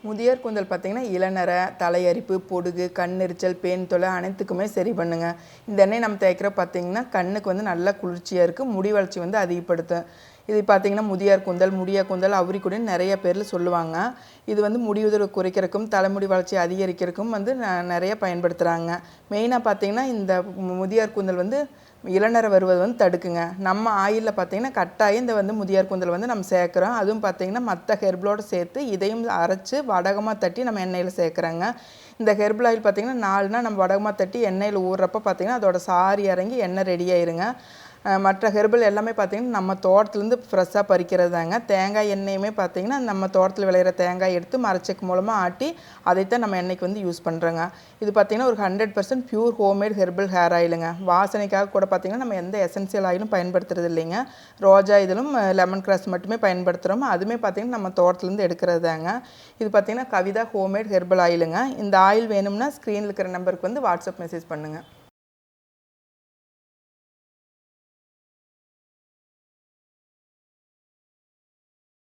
முதியோர் கூந்தல் பார்த்திங்கன்னா இளநரை, தலையரிப்பு, பொடுகு, கண்ணெரிச்சல், பேன் தொல்லை அனைத்துக்குமே சரி பண்ணுங்க. இந்த எண்ணெய் நம்ம தேய்க்கிற பார்த்திங்கன்னா கண்ணுக்கு வந்து நல்லா குளிர்ச்சியாக இருக்குது, முடி வளர்ச்சி வந்து அதிகப்படுத்தும். இது பார்த்திங்கன்னா முதியோர் கூந்தல், முடியா கூந்தல், அவுரிக்குடின்னு நிறைய பேரில் சொல்லுவாங்க. இது வந்து முடி உதிர்வு குறைக்கிறதுக்கும் தலைமுடி வளர்ச்சி அதிகரிக்கிறதுக்கும் வந்து நிறைய பயன்படுத்துகிறாங்க. மெயினாக பார்த்திங்கன்னா இந்த முதியோர் கூந்தல் வந்து இளநரை வருவது வந்து தடுக்குங்க. நம்ம ஆயிலில் பார்த்திங்கன்னா கட்டாயம் இந்த வந்து முதியோர் கூந்தல் வந்து நம்ம சேர்க்குறோம். அதுவும் பார்த்திங்கன்னா மற்ற ஹெர்பலோடு சேர்த்து இதையும் அரைச்சி வடகமாக தட்டி நம்ம எண்ணெயில் சேர்க்குறோங்க. இந்த ஹெர்பல் ஆயில் பார்த்திங்கன்னா 4 நாள் நம்ம வடகமாக தட்டி எண்ணெயில் ஊறுறப்போ பார்த்திங்கன்னா அதோட சாறு இறங்கி எண்ணெய் ரெடி ஆயிருங்க. மற்ற ஹெர்பல் எல்லாமே பார்த்திங்கன்னா நம்ம தோட்டத்துலேருந்து ஃப்ரெஷ்ஷாக பறிக்கிறது தாங்க. தேங்காய் எண்ணெயுமே பார்த்திங்கன்னா நம்ம தோட்டத்தில் விளையிற தேங்காய் எடுத்து மரச்செக்கு மூலமாக ஆட்டி அதைத்தான் நம்ம எண்ணெய்க்கு வந்து யூஸ் பண்ணுறோங்க. இது பார்த்திங்கன்னா ஒரு 100% பியூர் ஹோம்மேட் ஹெர்பல் ஹேர் ஆயிலுங்க. வாசனைக்காக கூட பார்த்திங்கன்னா நம்ம எந்த எசென்சியல் ஆயிலும் பயன்படுத்துறது இல்லைங்க. ரோஜா இதிலும் லெமன் கிராஸ் மட்டுமே பயன்படுத்துகிறோம். அதுவுமே பார்த்திங்கன்னா நம்ம தோட்டத்துலேருந்து எடுக்கிறது தாங்க. இது பார்த்திங்கன்னா கவிதா ஹோம்மேட் ஹெர்பல் ஆயிலுங்க. இந்த ஆயில் வேணும்னா ஸ்க்ரீனில் இருக்கிற நம்பருக்கு வந்து வாட்ஸ்அப் மெசேஜ் பண்ணுங்கள்.